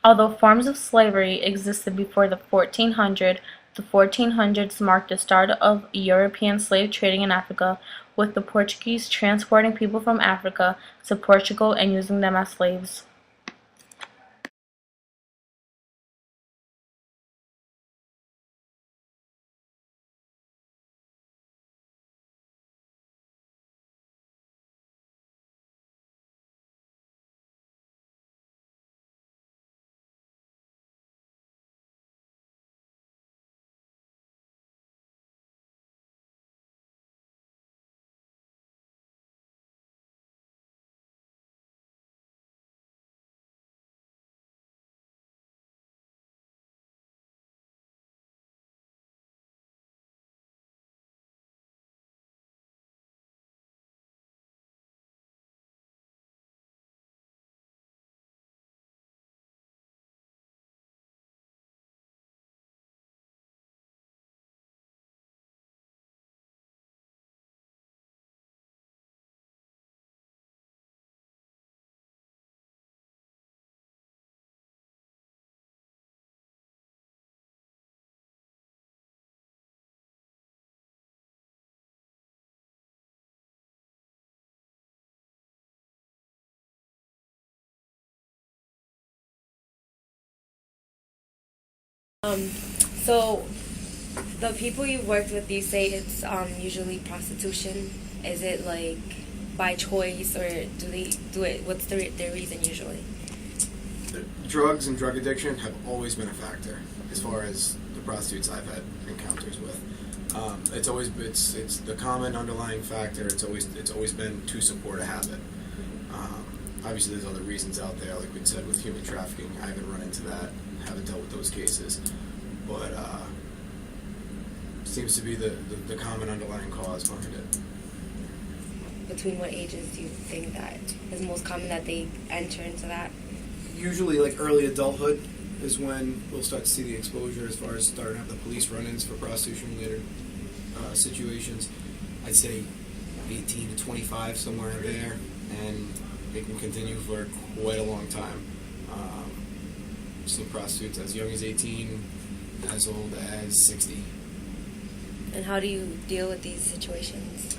Although forms of slavery existed before the 1400s marked the start of European slave trading in Africa, with the Portuguese transporting people from Africa to Portugal and using them as slaves. So the people you've worked with, you say it's usually prostitution. Is it like by choice, or do they do it? What's their reason usually? Drugs and drug addiction have always been a factor as far as the prostitutes I've had encounters with. It's the common underlying factor. It's always been to support a habit. Obviously, there's other reasons out there, like we said with human trafficking. I haven't run into that, haven't dealt with those cases, but seems to be the common underlying cause behind it. Between what ages do you think that is most common that they enter into that? Usually, like early adulthood is when we'll start to see the exposure as far as starting to have the police run-ins for prostitution-related situations. I'd say 18 to 25, somewhere in there, and they can continue for quite a long time. Some prostitutes as young as 18, as old as 60. And how do you deal with these situations?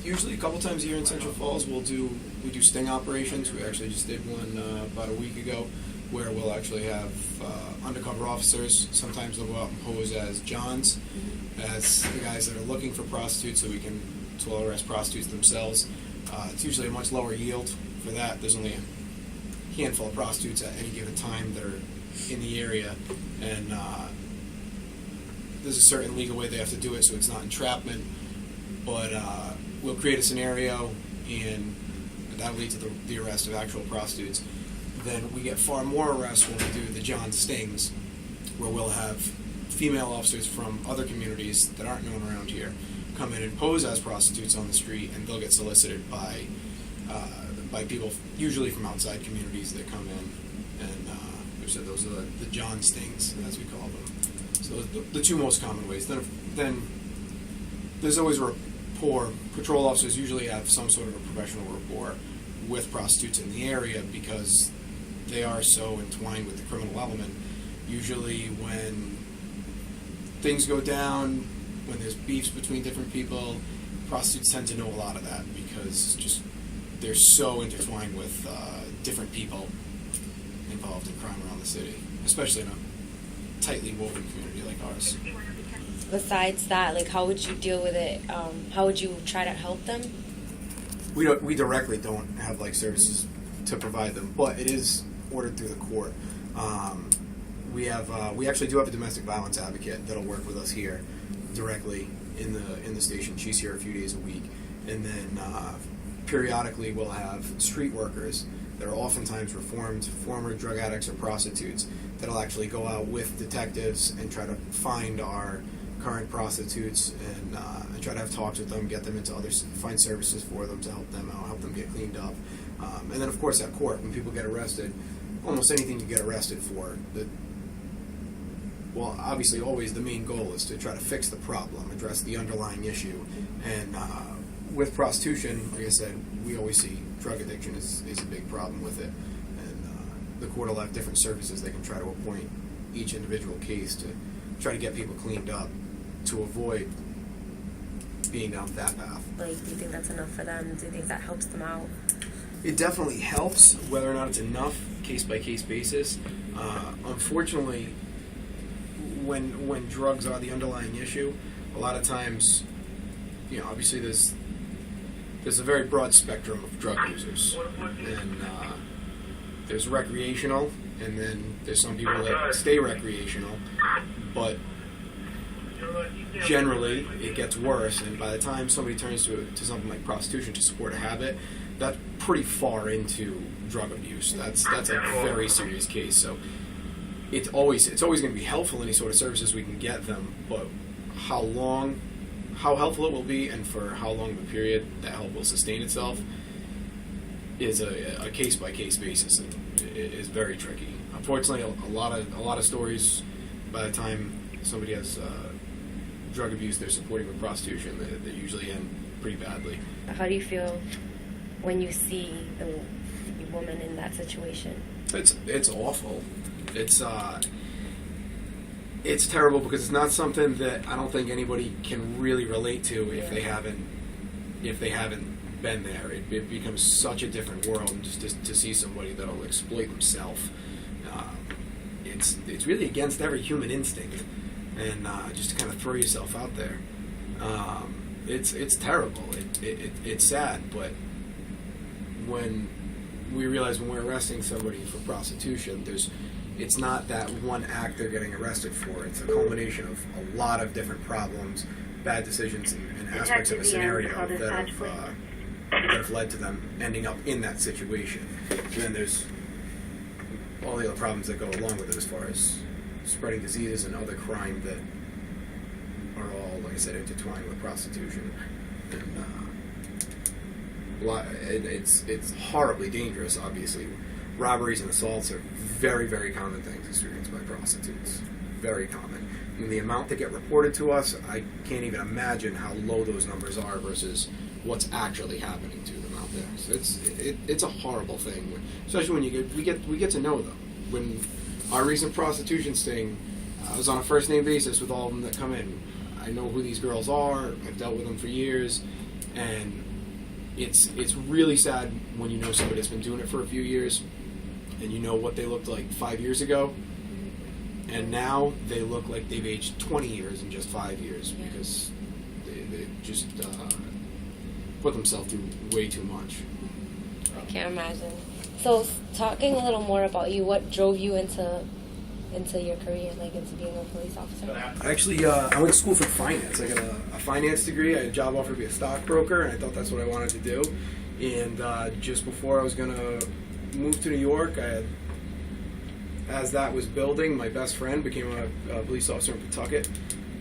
Usually a couple times a year in Central Falls we do sting operations. We actually just did one about a week ago where we'll actually have undercover officers. Sometimes they'll go out and pose as Johns, as the guys that are looking for prostitutes, so we can arrest prostitutes themselves. It's usually a much lower yield for that. There's only a handful of prostitutes at any given time that are in the area, and there's a certain legal way they have to do it, so it's not entrapment. But we'll create a scenario, and that will lead to the arrest of actual prostitutes. Then we get far more arrests when we do the John Stings, where we'll have female officers from other communities that aren't known around here come in and pose as prostitutes on the street, and they'll get solicited by people, usually from outside communities that come in. And we said those are the John Stings, as we call them. So the two most common ways. Then there's always rapport. Patrol officers usually have some sort of a professional rapport with prostitutes in the area because they are so entwined with the criminal element. Usually when things go down, when there's beefs between different people, prostitutes tend to know a lot of that because just they're so intertwined with different people involved in crime around the city, especially in a tightly woven community like ours. Besides that, like, how would you deal with it? How would you try to help them? We directly don't have like services to provide them, but it is ordered through the court. We actually do have a domestic violence advocate that'll work with us here directly in the station. She's here a few days a week, and then periodically we'll have street workers that are oftentimes reformed former drug addicts or prostitutes that'll actually go out with detectives and try to find our current prostitutes and try to have talks with them, get them into find services for them to help them out, help them get cleaned up. And then, of course, at court, when people get arrested, almost anything you get arrested for, obviously always the main goal is to try to fix the problem, address the underlying issue. And with prostitution, like I said, we always see drug addiction is a big problem with it. And the court will have different services they can try to appoint each individual case to try to get people cleaned up to avoid being down that path. Like, do you think that's enough for them? Do you think that helps them out? It definitely helps. Whether or not it's enough, case by case basis. Unfortunately, when drugs are the underlying issue, a lot of times, obviously there's a very broad spectrum of drug users, and there's recreational, and then there's some people that stay recreational, but generally it gets worse, and by the time somebody turns to something like prostitution to support a habit, that's pretty far into drug abuse. That's a very serious case. So it's always going to be helpful, any sort of services we can get them, but how helpful it will be and for how long of a period that help will sustain itself is a case by case basis, and it is very tricky. Unfortunately, a lot of stories, by the time somebody has drug abuse they're supporting with prostitution, they usually end pretty badly. How do you feel when you see the woman in that situation? It's awful. It's terrible because it's not something that I don't think anybody can really relate to if they haven't been there. It becomes such a different world, and just to see somebody that'll exploit themselves. It's really against every human instinct, and just to kind of throw yourself out there. It's terrible. It's sad, but when we realize when we're arresting somebody for prostitution, it's not that one act they're getting arrested for. It's a culmination of a lot of different problems, bad decisions, and aspects of a scenario that have led to them ending up in that situation. And then there's all the other problems that go along with it, as far as spreading diseases and other crime that are all, like I said, intertwined with prostitution. And it's horribly dangerous, obviously. Robberies and assaults are very, very common things experienced by prostitutes. Very common. And the amount that get reported to us, I can't even imagine how low those numbers are versus what's actually happening to them out there. So it's a horrible thing, especially when we get to know them. When our recent prostitution sting, I was on a first name basis with all of them that come in. I know who these girls are. I've dealt with them for years, and it's really sad when you know somebody that's been doing it for a few years, and you know what they looked like 5 years ago, and now they look like they've aged 20 years in just 5 years because they just put themselves through way too much. I can't imagine. So, talking a little more about you, what drove you into your career, like into being a police officer? Actually, I went to school for finance. I got a finance degree. I had a job offer to be a stockbroker, and I thought that's what I wanted to do. And just before I was going to move to New York, as that was building, my best friend became a police officer in Pawtucket,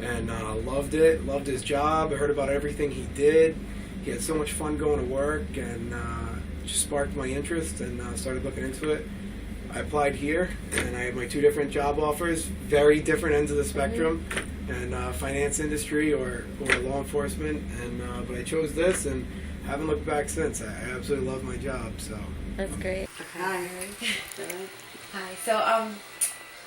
and loved it, loved his job. I heard about everything he did. He had so much fun going to work, and just sparked my interest, and started looking into it. I applied here, and I had my two different job offers, very different ends of the spectrum, and finance industry or law enforcement, and but I chose this, and haven't looked back since. I absolutely love my job. So that's great. Hi. Hi. So,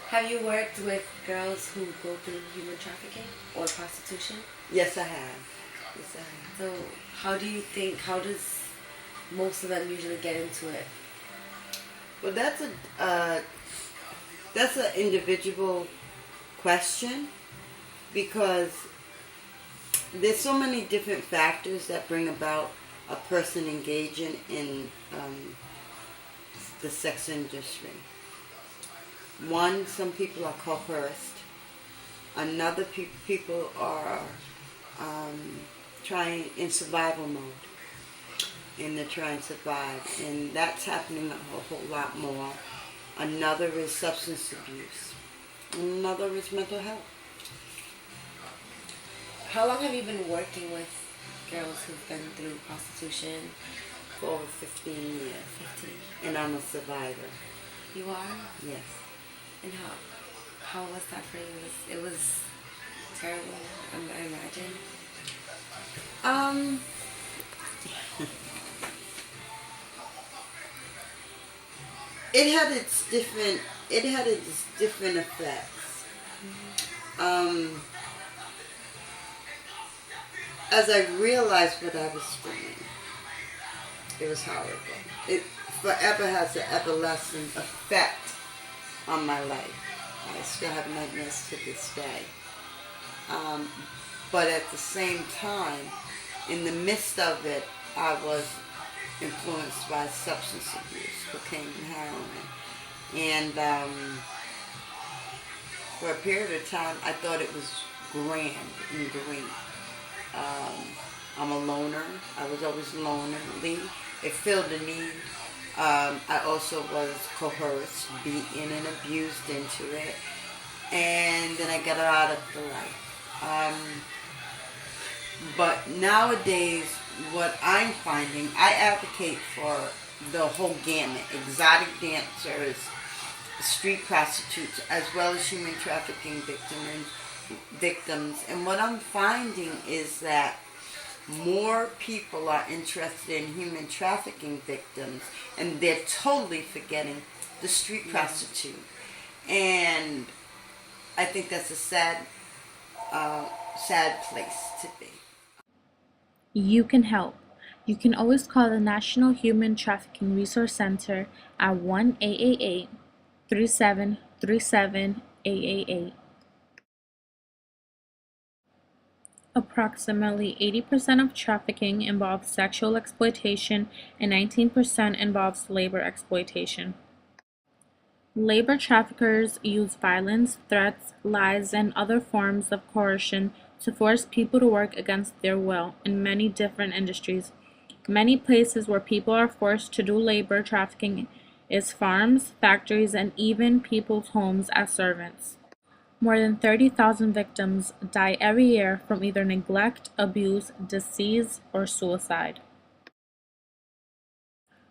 have you worked with girls who go through human trafficking or prostitution? Yes, I have. So, how does most of them usually get into it? Well, that's an individual question, because there's so many different factors that bring about a person engaging in the sex industry. One, some people are coerced. Another people are trying in survival mode, and they're trying to survive, and that's happening a whole lot more. Another is substance abuse. Another is mental health. How long have you been working with girls who've been through prostitution? For over 15 years. 15. And I'm a survivor. You are? Yes. And how was that for you? It was terrible, I imagine. it had its different effects. As I realized what I was doing, it was horrible. It forever has an everlasting effect on my life. I still have nightmares to this day. But at the same time, in the midst of it, I was influenced by substance abuse, cocaine and heroin. And for a period of time, I thought it was grand and great. I'm a loner. I was always lonely. It filled a need. I also was coerced, beaten, and abused into it. And then I got out of the life. But nowadays, what I'm finding, I advocate for the whole gamut: exotic dancers, street prostitutes, as well as human trafficking victims. And what I'm finding is that more people are interested in human trafficking victims, and they're totally forgetting the street prostitute. And I think that's a sad place to be. You can help. You can always call the National Human Trafficking Resource Center at 1-888-3737-888. Approximately 80% of trafficking involves sexual exploitation and 19% involves labor exploitation. Labor traffickers use violence, threats, lies, and other forms of coercion to force people to work against their will in many different industries. Many places where people are forced to do labor trafficking is farms, factories, and even people's homes as servants. More than 30,000 victims die every year from either neglect, abuse, disease, or suicide.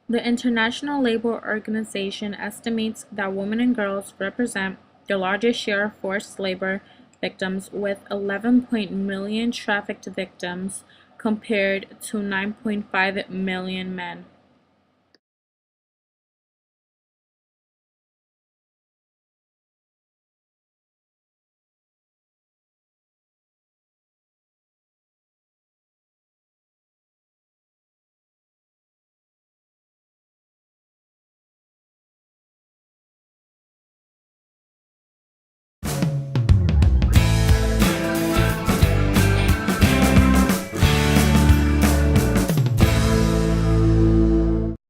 The International Labour Organization estimates that women and girls represent the largest share of forced labor victims, with 11 million trafficked victims compared to 9.5 million men.